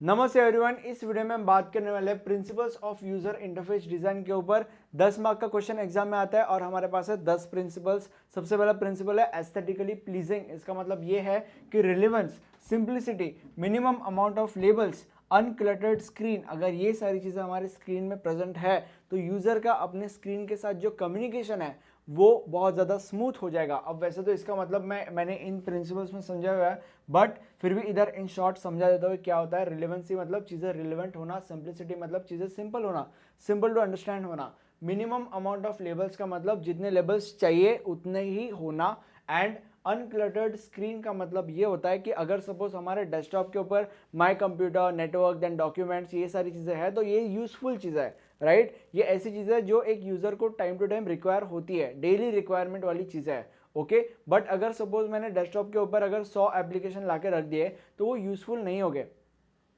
नमस्ते एवरीवन। इस वीडियो में हम बात करने वाले हैं principles of user interface design के ऊपर। 10 मार्क का क्वेश्चन एग्जाम में आता है और हमारे पास है 10 प्रिंसिपल्स। सबसे पहला प्रिंसिपल है एस्थेटिकली प्लीजिंग। इसका मतलब ये है कि relevance, simplicity, minimum amount of labels, uncluttered screen. अगर ये सारी चीज़ें हमारे स्क्रीन में प्रेजेंट है तो यूज़र का अपने स्क्रीन के साथ जो कम्युनिकेशन है वो बहुत ज़्यादा स्मूथ हो जाएगा। अब वैसे तो इसका मतलब मैंने इन प्रिंसिपल्स में समझा हुआ है, बट फिर भी इधर इन शॉर्ट समझा देता हूँ क्या होता है। रिलेवेंसी मतलब चीज़ें रिलेवेंट होना, सिंप्लिसिटी मतलब चीज़ें सिंपल होना, सिंपल टू अंडरस्टैंड होना। मिनिमम अमाउंट ऑफ लेबल्स का मतलब जितने लेबल्स चाहिए उतने ही होना। एंड अनक्लटर्ड स्क्रीन का मतलब ये होता है कि अगर सपोज हमारे डेस्कटॉप के ऊपर my computer, network, then documents, ये सारी चीज़ें हैं तो ये यूजफुल चीज़ है, राइट। ये ऐसी चीज़ है जो एक यूज़र को टाइम टू टाइम रिक्वायर होती है, डेली रिक्वायरमेंट वाली चीज़ है, ओके। बट अगर सपोज मैंने डेस्कटॉप के ऊपर अगर 100 एप्लीकेशन ला के रख दिए तो वो यूजफुल नहीं हो गए।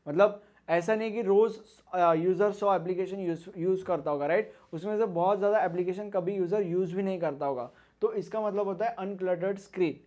मतलब ऐसा नहीं कि रोज यूजर 100 एप्लीकेशन यूज करता होगा, राइट। उसमें से बहुत ज़्यादा एप्लीकेशन कभी यूजर यूज भी नहीं करता होगा। तो इसका मतलब होता है अनक्लटर्ड स्क्रीन।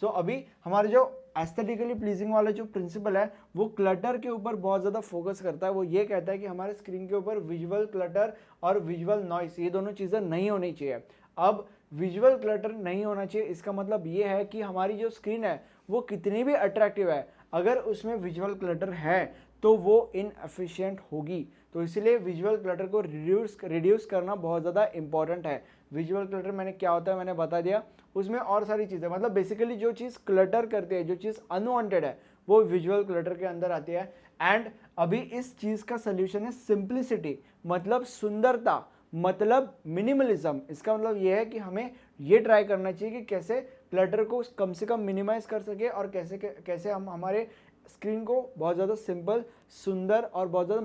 सो अभी हमारे जो एस्थेटिकली प्लीजिंग वाला जो प्रिंसिपल है वो क्लटर के ऊपर बहुत ज़्यादा फोकस करता है। वो ये कहता है कि हमारे स्क्रीन के ऊपर विजुअल क्लटर और विजुअल नॉइस, ये दोनों चीज़ें नहीं होनी चाहिए। अब विजुअल क्लटर नहीं होना चाहिए, इसका मतलब ये है कि हमारी जो स्क्रीन है वो कितनी भी अट्रैक्टिव है, अगर उसमें विजुअल क्लटर है तो वो इनएफिशिएंट होगी। तो इसलिए विजुअल क्लटर को रिड्यूस करना बहुत ज़्यादा इंपॉर्टेंट है। विजुअल क्लटर मैंने क्या होता है मैंने बता दिया। उसमें और सारी चीज़ें, मतलब बेसिकली जो चीज़ क्लटर करती है, जो चीज़ अनवांटेड है, वो विजुअल क्लटर के अंदर आती है। एंड अभी इस चीज़ का सोल्यूशन है सिंप्लिसिटी, मतलब सुंदरता, मतलब मिनिमलिज्म। इसका मतलब ये है कि हमें ये ट्राई करना चाहिए कि कैसे क्लटर को कम से कम मिनिमाइज कर सके और कैसे हम हमारे स्क्रीन को बहुत ज़्यादा सिंपल, सुंदर और बहुत ज़्यादा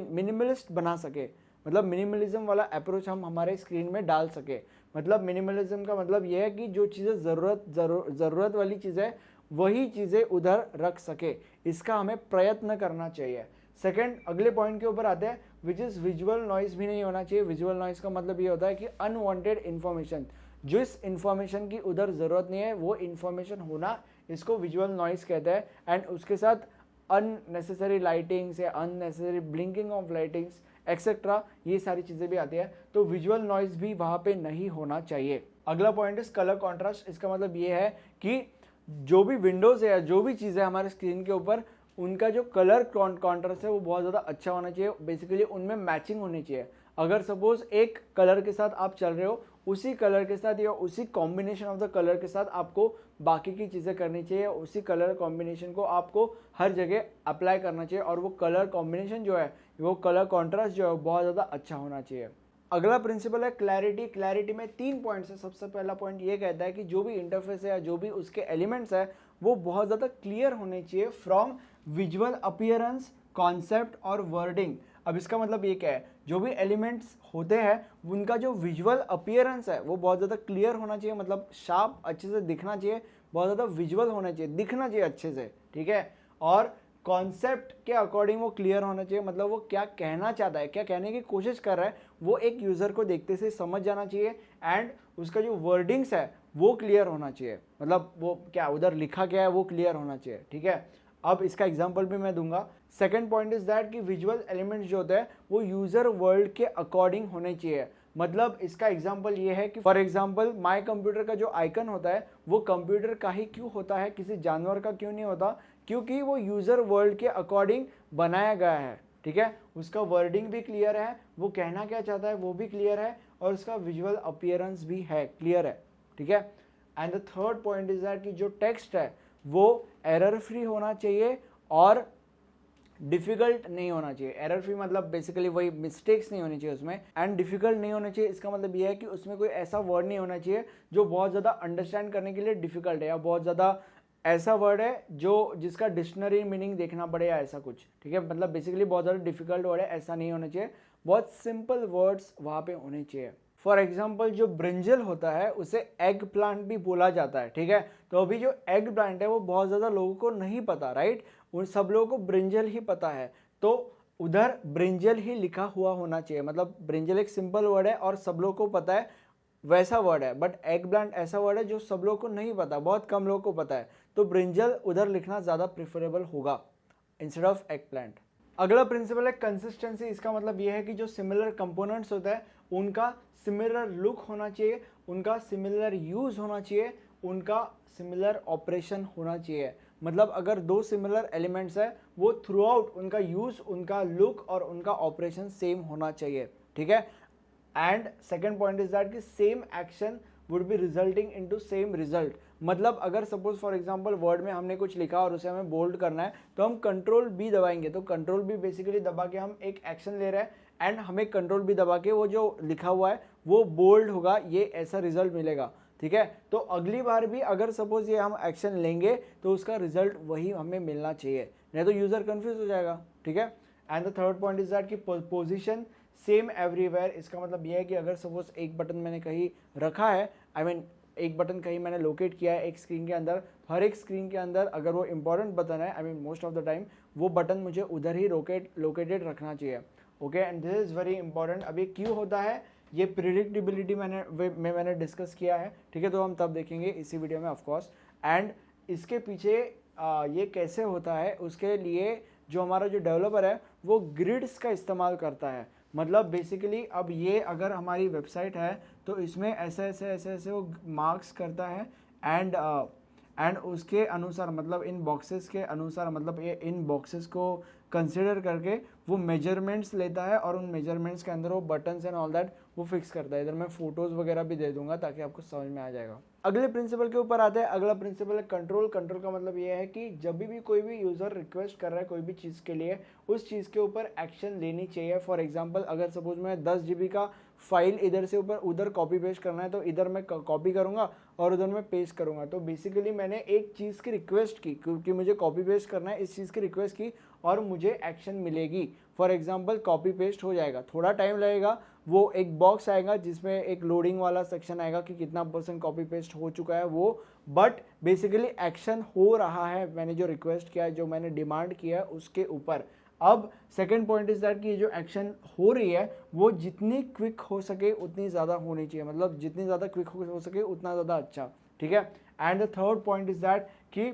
मिनिमलिस्ट बना सके। मतलब मिनिमलिज्म वाला अप्रोच हम हमारे स्क्रीन में डाल सके। मतलब मिनिमलिज्म का मतलब यह है कि जो चीज़ें ज़रूरत वाली चीज़ें वही चीज़ें उधर रख सके, इसका हमें प्रयत्न करना चाहिए। सेकंड, अगले पॉइंट के ऊपर आते हैं, विच इज़ विजुअल नॉइस भी नहीं होना चाहिए। विजुअल नॉइस का मतलब ये होता है कि अनवांटेड इन्फॉर्मेशन, जिस इन्फॉर्मेशन की उधर ज़रूरत नहीं है वो इन्फॉर्मेशन होना, इसको विजुअल नॉइस कहते हैं। एंड उसके साथ अननेसेसरी लाइटिंग्स या unnecessary blinking of lightings etcetera, ये सारी चीज़ें भी आती है। तो विजुअल नॉइस भी वहाँ पे नहीं होना चाहिए। अगला पॉइंट इज कलर कॉन्ट्रास्ट। इसका मतलब ये है कि जो भी विंडोज़ है या जो भी चीज़ें हमारे स्क्रीन के ऊपर, उनका जो कलर कॉन्ट्रास्ट है वो बहुत ज़्यादा अच्छा होना चाहिए। बेसिकली उनमें मैचिंग होनी चाहिए। अगर सपोज एक कलर के साथ आप चल रहे हो, उसी कलर के साथ या उसी कॉम्बिनेशन ऑफ द कलर के साथ आपको बाकी की चीज़ें करनी चाहिए। उसी कलर कॉम्बिनेशन को आपको हर जगह अप्लाई करना चाहिए और वो कलर कॉम्बिनेशन जो है, वो कलर कॉन्ट्रास्ट जो है बहुत ज़्यादा अच्छा होना चाहिए। अगला प्रिंसिपल है क्लैरिटी। क्लैरिटी में 3 पॉइंट्स है। सबसे पहला पॉइंट ये कहता है कि जो भी इंटरफेस है या जो भी उसके एलिमेंट्स है वो बहुत ज़्यादा क्लियर होने चाहिए फ्रॉम विजुअल अपीयरेंस, कॉन्सेप्ट और वर्डिंग। अब इसका मतलब ये क्या है, जो भी एलिमेंट्स होते हैं उनका जो विजुअल अपीयरेंस है वो बहुत ज़्यादा क्लियर होना चाहिए, मतलब शार्प, अच्छे से दिखना चाहिए, बहुत ज़्यादा विजुअल होना चाहिए, दिखना चाहिए अच्छे से, ठीक है। और कॉन्सेप्ट के अकॉर्डिंग वो क्लियर होना चाहिए, मतलब वो क्या कहना चाहता है, क्या कहने की कोशिश कर रहा है, वो एक यूज़र को देखते से समझ जाना चाहिए। एंड उसका जो वर्डिंग्स है वो क्लियर होना चाहिए, मतलब वो क्या उधर लिखा क्या है वो क्लियर होना चाहिए, ठीक है। अब इसका एग्जांपल भी मैं दूंगा। सेकंड पॉइंट इज दैट कि विजुअल एलिमेंट्स जो होते हैं वो यूज़र वर्ल्ड के अकॉर्डिंग होने चाहिए। मतलब इसका एग्जांपल ये है कि फॉर एग्जांपल माय कंप्यूटर का जो आइकन होता है वो कंप्यूटर का ही क्यों होता है, किसी जानवर का क्यों नहीं होता, क्योंकि वो यूज़र वर्ल्ड के अकॉर्डिंग बनाया गया है, ठीक है। उसका वर्डिंग भी क्लियर है, वो कहना क्या चाहता है वो भी क्लियर है, और उसका विजुअल अपीयरेंस भी है, क्लियर है, ठीक है। And the third point is that कि जो टेक्स्ट है वो एरर फ्री होना चाहिए और डिफिकल्ट नहीं होना चाहिए। एरर फ्री मतलब बेसिकली वही, मिस्टेक्स नहीं होनी चाहिए उसमें। एंड डिफिकल्ट नहीं होना चाहिए, इसका मतलब ये है कि उसमें कोई ऐसा वर्ड नहीं होना चाहिए जो बहुत ज़्यादा अंडरस्टैंड करने के लिए डिफिकल्ट है, या बहुत ज़्यादा ऐसा वर्ड है जो जिसका डिक्शनरी मीनिंग देखना पड़े या ऐसा कुछ, ठीक है। मतलब बेसिकली बहुत ज़्यादा डिफिकल्ट वर्ड है ऐसा नहीं होना चाहिए, बहुत सिंपल वर्ड्स वहाँ पे होने चाहिए। फॉर एग्जाम्पल जो ब्रिंजल होता है उसे एग प्लांट भी बोला जाता है, ठीक है। तो अभी जो एग प्लांट है वो बहुत ज़्यादा लोगों को नहीं पता, राइट। उन सब लोगों को ब्रिंजल ही पता है, तो उधर ब्रिंजल ही लिखा हुआ होना चाहिए। मतलब ब्रिंजल एक सिंपल वर्ड है और सब लोगों को पता है वैसा वर्ड है, बट एग प्लांट ऐसा वर्ड है जो सब लोगों को नहीं पता, बहुत कम लोगों को पता है, तो ब्रिंजल उधर लिखना ज़्यादा प्रिफरेबल होगा। Instead of egg plant. अगला प्रिंसिपल है कंसिस्टेंसी। इसका मतलब ये है कि जो सिमिलर कंपोनेंट्स होता है उनका सिमिलर लुक होना चाहिए, उनका सिमिलर यूज होना चाहिए, उनका सिमिलर ऑपरेशन होना चाहिए। मतलब अगर दो सिमिलर एलिमेंट्स है वो थ्रू आउट उनका यूज, उनका लुक और उनका ऑपरेशन सेम होना चाहिए, ठीक है। And second point is that कि same action would be resulting into same result. मतलब अगर सपोज फॉर एग्जांपल वर्ड में हमने कुछ लिखा और उसे हमें बोल्ड करना है तो हम कंट्रोल बी दबाएंगे, तो कंट्रोल बी बेसिकली दबा के हम एक एक्शन ले रहे हैं एंड हमें कंट्रोल बी दबा के वो जो लिखा हुआ है वो बोल्ड होगा, ये ऐसा रिजल्ट मिलेगा, ठीक है। तो अगली बार भी अगर सपोज ये हम एक्शन लेंगे तो उसका रिजल्ट वही हमें मिलना चाहिए, नहीं तो यूजर कंफ्यूज हो जाएगा, ठीक है। And the third point is that कि पोजीशन सेम एवरीवेयर। इसका मतलब ये है कि अगर सपोज एक बटन मैंने कहीं रखा है, आई मीन एक बटन कहीं मैंने लोकेट किया है एक स्क्रीन के अंदर, हर एक स्क्रीन के अंदर अगर वो इंपॉर्टेंट बटन है, I mean most of the time वो बटन मुझे उधर ही लोकेटेड रखना चाहिए, okay. And this is very important. अब ये क्यों होता है, ये प्रिडिक्टेबिलिटी मैंने डिस्कस किया है, ठीक है, तो हम तब देखेंगे इसी वीडियो में ऑफकोर्स। एंड इसके पीछे ये कैसे होता है उसके लिए जो हमारा जो डेवलपर है वो ग्रिड्स का इस्तेमाल करता है। मतलब बेसिकली अब ये अगर हमारी वेबसाइट है तो इसमें ऐसे ऐसे ऐसे ऐसे वो मार्क्स करता है एंड उसके अनुसार, मतलब इन बॉक्सेस के अनुसार, मतलब ये इन बॉक्सेस को कंसिडर करके वो मेजरमेंट्स लेता है और उन मेजरमेंट्स के अंदर वो बटन्स एंड ऑल दैट वो फिक्स करता है। इधर मैं फोटोज़ वगैरह भी दे दूंगा ताकि आपको समझ में आ जाएगा। अगले प्रिंसिपल के ऊपर आते हैं। अगला प्रिंसिपल है कंट्रोल। कंट्रोल का मतलब ये है कि जब भी कोई भी यूज़र रिक्वेस्ट कर रहा है कोई भी चीज़ के लिए, उस चीज़ के ऊपर एक्शन लेनी चाहिए। फॉर एग्जांपल अगर सपोज मैं 10 GB का फाइल इधर से ऊपर उधर कॉपी पेस्ट करना है तो इधर मैं कॉपी करूँगा और उधर मैं पेस्ट करूँगा। तो बेसिकली मैंने एक चीज़ की रिक्वेस्ट की क्योंकि मुझे कॉपी पेस्ट करना है, इस चीज़ की रिक्वेस्ट की और मुझे एक्शन मिलेगी। फॉर एग्जांपल कॉपी पेस्ट हो जाएगा, थोड़ा टाइम लगेगा, वो एक बॉक्स आएगा जिसमें एक लोडिंग वाला सेक्शन आएगा कि कितना % कॉपी पेस्ट हो चुका है वो, बट बेसिकली एक्शन हो रहा है मैंने जो रिक्वेस्ट किया है, जो मैंने डिमांड किया है उसके ऊपर। अब सेकेंड पॉइंट इज दैट कि जो एक्शन हो रही है वो जितनी क्विक हो सके उतनी ज़्यादा होनी चाहिए, मतलब जितनी ज़्यादा क्विक हो सके उतना ज़्यादा अच्छा, ठीक है। And the third point is that कि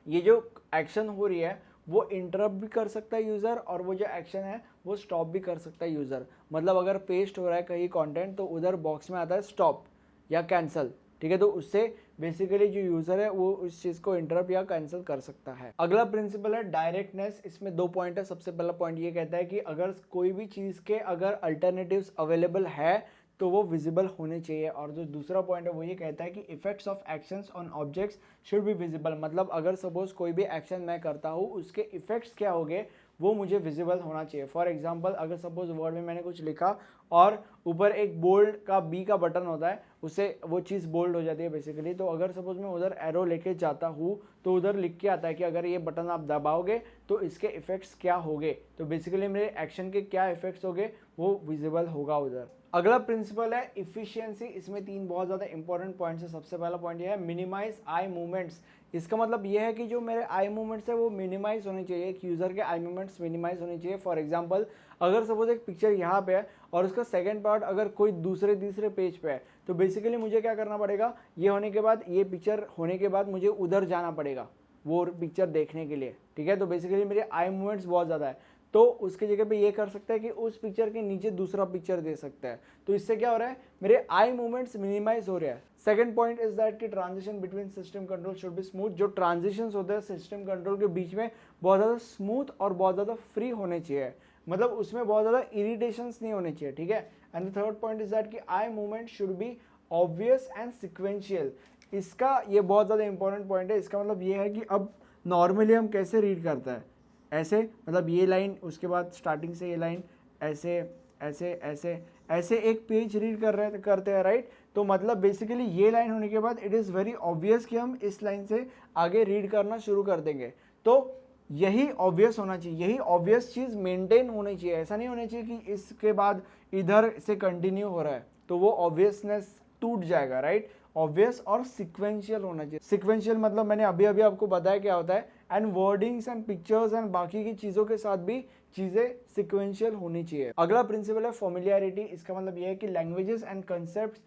ये जो एक्शन हो रही है वो इंटरप्ट भी कर सकता है यूज़र और वो जो एक्शन है वो स्टॉप भी कर सकता है यूज़र। मतलब अगर पेस्ट हो रहा है कहीं कंटेंट तो उधर बॉक्स में आता है स्टॉप या कैंसिल, ठीक है, तो उससे बेसिकली जो यूज़र है वो उस चीज़ को इंटरप्ट या कैंसिल कर सकता है। अगला प्रिंसिपल है डायरेक्टनेस। इसमें 2 पॉइंट है। सबसे पहला पॉइंट ये कहता है कि अगर कोई भी चीज़ के अगर अल्टरनेटिव्स अवेलेबल है तो वो विजिबल होने चाहिए। और जो दूसरा पॉइंट है वो ये कहता है कि effects of actions on objects should be visible. मतलब अगर सपोज कोई भी एक्शन मैं करता हूँ उसके इफेक्ट्स क्या होंगे वो मुझे विजिबल होना चाहिए। फॉर एग्जांपल अगर सपोज वर्ड में मैंने कुछ लिखा और ऊपर एक बोल्ड का बी का बटन होता है, उससे वो चीज़ बोल्ड हो जाती है बेसिकली। तो अगर सपोज मैं उधर एरो लेके जाता हूँ तो उधर लिख के आता है कि अगर ये बटन आप दबाओगे तो इसके इफेक्ट्स क्या होंगे, तो बेसिकली मेरे एक्शन के क्या इफेक्ट्स होंगे वो विजिबल होगा उधर। अगला प्रिंसिपल है इफिशियंसी। इसमें 3 बहुत ज़्यादा इंपॉर्टेंट पॉइंट्स है। सबसे पहला पॉइंट ये है मिनिमाइज आई मूवमेंट्स। इसका मतलब ये है कि जो मेरे आई मूवमेंट्स है वो मिनिमाइज होने चाहिए, एक यूज़र के आई मूवमेंट्स मिनिमाइज होने चाहिए। फॉर एग्जांपल अगर सपोज एक पिक्चर यहाँ पे है और उसका सेकंड पार्ट अगर कोई दूसरे तीसरे पेज पे है तो बेसिकली मुझे क्या करना पड़ेगा, ये होने के बाद, ये पिक्चर होने के बाद मुझे उधर जाना पड़ेगा वो पिक्चर देखने के लिए, ठीक है। तो बेसिकली मेरे आई मूवमेंट्स बहुत ज़्यादा है, तो उसकी जगह पे ये कर सकता है कि उस पिक्चर के नीचे दूसरा पिक्चर दे सकता है। तो इससे क्या हो रहा है, मेरे आई मूवमेंट्स मिनिमाइज हो रहा है। सेकंड पॉइंट इज दैट कि transition between system control should be smooth. जो ट्रांजिशंस होते हैं सिस्टम कंट्रोल के बीच में बहुत ज़्यादा स्मूथ और बहुत ज़्यादा फ्री होने चाहिए, मतलब उसमें बहुत ज़्यादा इरिटेशंस नहीं होने चाहिए, ठीक है। And the third point is that कि eye movement should be obvious and sequential. इसका ये बहुत ज़्यादा इंपॉर्टेंट पॉइंट है। इसका मतलब ये है कि अब नॉर्मली हम कैसे रीड करते हैं, ऐसे, मतलब ये लाइन उसके बाद स्टार्टिंग से ये लाइन ऐसे ऐसे ऐसे ऐसे एक पेज रीड करते हैं, राइट। तो मतलब बेसिकली ये लाइन होने के बाद इट इज़ वेरी ऑब्वियस कि हम इस लाइन से आगे रीड करना शुरू कर देंगे। तो यही ऑब्वियस होना चाहिए, यही ऑब्वियस चीज़ मेंटेन होनी चाहिए। ऐसा नहीं होना चाहिए कि इसके बाद इधर से कंटिन्यू हो रहा है तो वो ऑब्वियसनेस टूट जाएगा, राइट। ऑब्वियस और सिक्वेंशियल होना चाहिए। सिक्वेंशियल मतलब मैंने अभी आपको बताया क्या होता है। And wordings and pictures and बाकी की चीज़ों के साथ भी चीज़ें सिक्वेंशियल होनी चाहिए। अगला प्रिंसिपल है फॉर्मुलैरिटी। इसका मतलब यह है कि लैंग्वेजेस एंड कंसेप्ट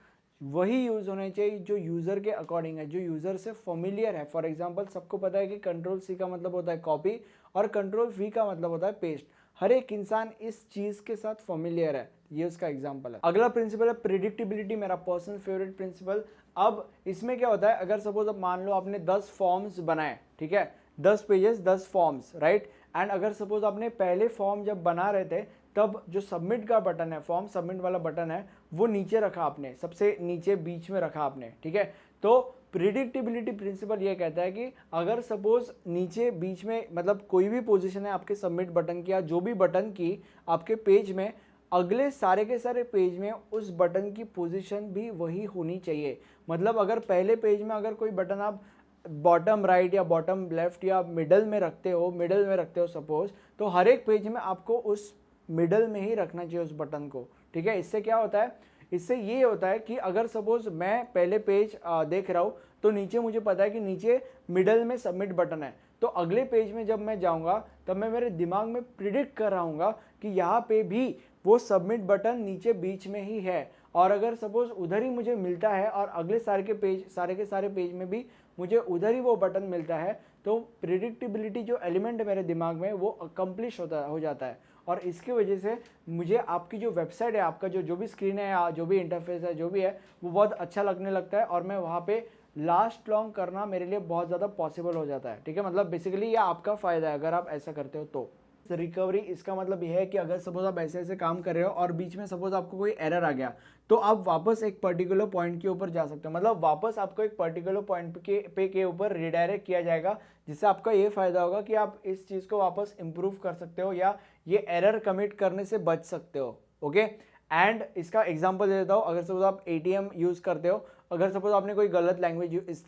वही यूज़ होने चाहिए जो यूज़र के अकॉर्डिंग है, जो यूज़र से फॉर्मिलियर है। फॉर एग्जांपल सबको पता है कि कंट्रोल सी का मतलब होता है कॉपी और कंट्रोल V का मतलब होता है पेस्ट। हर एक इंसान इस चीज के साथ फैमिलियर है, ये उसका एग्जांपल है। अगला प्रिंसिपल है प्रिडिक्टिबिलिटी, मेरा पर्सनल फेवरेट प्रिंसिपल। अब इसमें क्या होता है, अगर सपोज अब मान लो आपने 10 फॉर्म्स बनाए, ठीक है, 10 पेजेस 10 फॉर्म्स, राइट, एंड अगर सपोज आपने पहले फॉर्म जब बना रहे थे तब जो सबमिट का बटन है, फॉर्म सबमिट वाला बटन है, वो नीचे रखा आपने, सबसे नीचे बीच में रखा आपने, ठीक है। तो प्रिडिक्टिबिलिटी प्रिंसिपल ये कहता है कि अगर सपोज नीचे बीच में मतलब कोई भी पोजीशन है आपके सबमिट बटन की या जो भी बटन की आपके पेज में, अगले सारे के सारे पेज में उस बटन की पोजीशन भी वही होनी चाहिए। मतलब अगर पहले पेज में अगर कोई बटन आप बॉटम राइट या बॉटम लेफ्ट या मिडल में रखते हो सपोज, तो हर एक पेज में आपको उस मिडल में ही रखना चाहिए उस बटन को, ठीक है। इससे क्या होता है, इससे ये होता है कि अगर सपोज मैं पहले पेज देख रहा हूँ तो नीचे मुझे पता है कि नीचे मिडल में सबमिट बटन है, तो अगले पेज में जब मैं जाऊँगा तब मैं मेरे दिमाग में प्रिडिक्ट कर रहा हूँ कि यहाँ पे भी वो सबमिट बटन नीचे बीच में ही है। और अगर सपोज उधर ही मुझे मिलता है और अगले सारे के सारे पेज में भी मुझे उधर ही वो बटन मिलता है, तो प्रिडिक्टिबिलिटी जो एलिमेंट है मेरे दिमाग में वो अकम्प्लिश हो जाता है। और इसकी वजह से मुझे आपकी जो वेबसाइट है, आपका जो भी स्क्रीन है या जो भी इंटरफेस है जो भी है, वो बहुत अच्छा लगने लगता है और मैं वहाँ पे लास्ट लॉन्ग करना मेरे लिए बहुत ज़्यादा पॉसिबल हो जाता है, ठीक है। मतलब बेसिकली ये आपका फ़ायदा है अगर आप ऐसा करते हो तो। रिकवरी, इसका मतलब यह है कि अगर सपोज आप ऐसे ऐसे काम कर रहे हो और बीच में सपोज आपको कोई एरर आ गया, तो आप वापस एक पर्टिकुलर पॉइंट के ऊपर जा सकते हो। मतलब वापस आपको एक पर्टिकुलर पॉइंट के ऊपर रिडायरेक्ट किया जाएगा, जिससे आपका ये फायदा होगा कि आप इस चीज़ को वापस इंप्रूव कर सकते हो या ये एरर कमिट करने से बच सकते हो, ओके। एंड इसका एग्जांपल दे देता हूँ, अगर सपोज आप ATM यूज़ करते हो, अगर सपोज आपने कोई गलत लैंग्वेज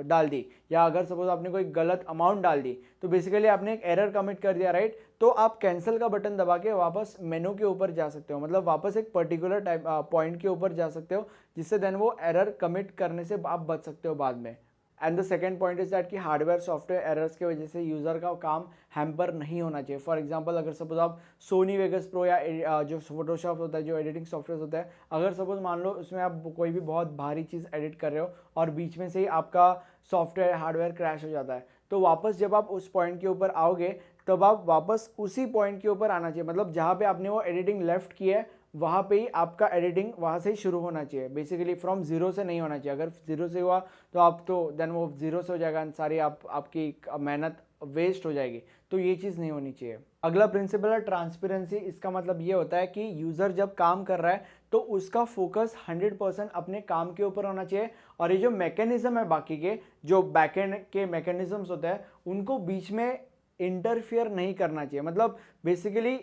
डाल दी या अगर सपोज आपने कोई गलत अमाउंट डाल दी, तो बेसिकली आपने एक एरर कमिट कर दिया, राइट। तो आप कैंसिल का बटन दबा के वापस मेनू के ऊपर जा सकते हो, मतलब वापस एक पर्टिकुलर टाइप पॉइंट के ऊपर जा सकते हो, जिससे देन वो एरर कमिट करने से आप बच सकते हो बाद में। And the second point is that कि हार्डवेयर सॉफ्टवेयर एरर्स की वजह से यूज़र का काम हैम्पर नहीं होना चाहिए। फॉर एग्जांपल अगर सपोज आप सोनी वेगस प्रो या जो फोटोशॉप होता है, जो एडिटिंग सॉफ्टवेयर होता है, अगर सपोज मान लो उसमें आप कोई भी बहुत भारी चीज़ एडिट कर रहे हो और बीच में से ही आपका सॉफ्टवेयर हार्डवेयर क्रैश हो जाता है, तो वापस जब आप उस पॉइंट के ऊपर आओगे तब आप वापस उसी पॉइंट के ऊपर आना चाहिए। मतलब जहाँ पे आपने वो एडिटिंग लेफ्ट की है वहाँ पे ही आपका एडिटिंग वहाँ से ही शुरू होना चाहिए, बेसिकली फ्रॉम जीरो से नहीं होना चाहिए। अगर जीरो से हुआ तो आप तो देन वो जीरो से हो जाएगा, सारी आपकी मेहनत वेस्ट हो जाएगी, तो ये चीज़ नहीं होनी चाहिए। अगला प्रिंसिपल है ट्रांसपेरेंसी। इसका मतलब ये होता है कि यूज़र जब काम कर रहा है तो उसका फोकस 100% अपने काम के ऊपर होना चाहिए, और ये जो मैकेनिज्म है बाकी के जो बैकएंड के मैकेनिज्म्स होते हैं उनको बीच में इंटरफियर नहीं करना चाहिए। मतलब बेसिकली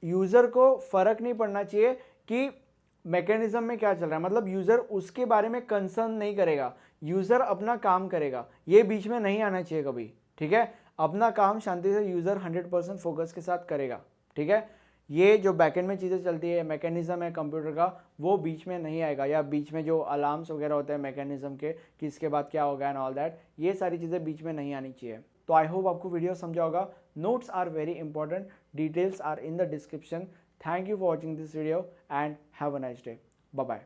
यूज़र को फ़र्क नहीं पड़ना चाहिए कि मैकेनिज्म में क्या चल रहा है, मतलब यूज़र उसके बारे में कंसर्न नहीं करेगा, यूज़र अपना काम करेगा, ये बीच में नहीं आना चाहिए कभी, ठीक है। अपना काम शांति से यूज़र 100% फोकस के साथ करेगा, ठीक है। ये जो बैकएंड में चीज़ें चलती है, मैकेनिज्म है कंप्यूटर का, वो बीच में नहीं आएगा, या बीच में जो अलार्म्स वगैरह होते हैं मैकेनिज्म के कि इसके बाद क्या होगा एंड ऑल दैट, ये सारी चीज़ें बीच में नहीं आनी चाहिए। तो आई होप आपको वीडियो समझा होगा। Notes are very important, details are in the description. Thank you for watching this video and have a nice day. Bye bye.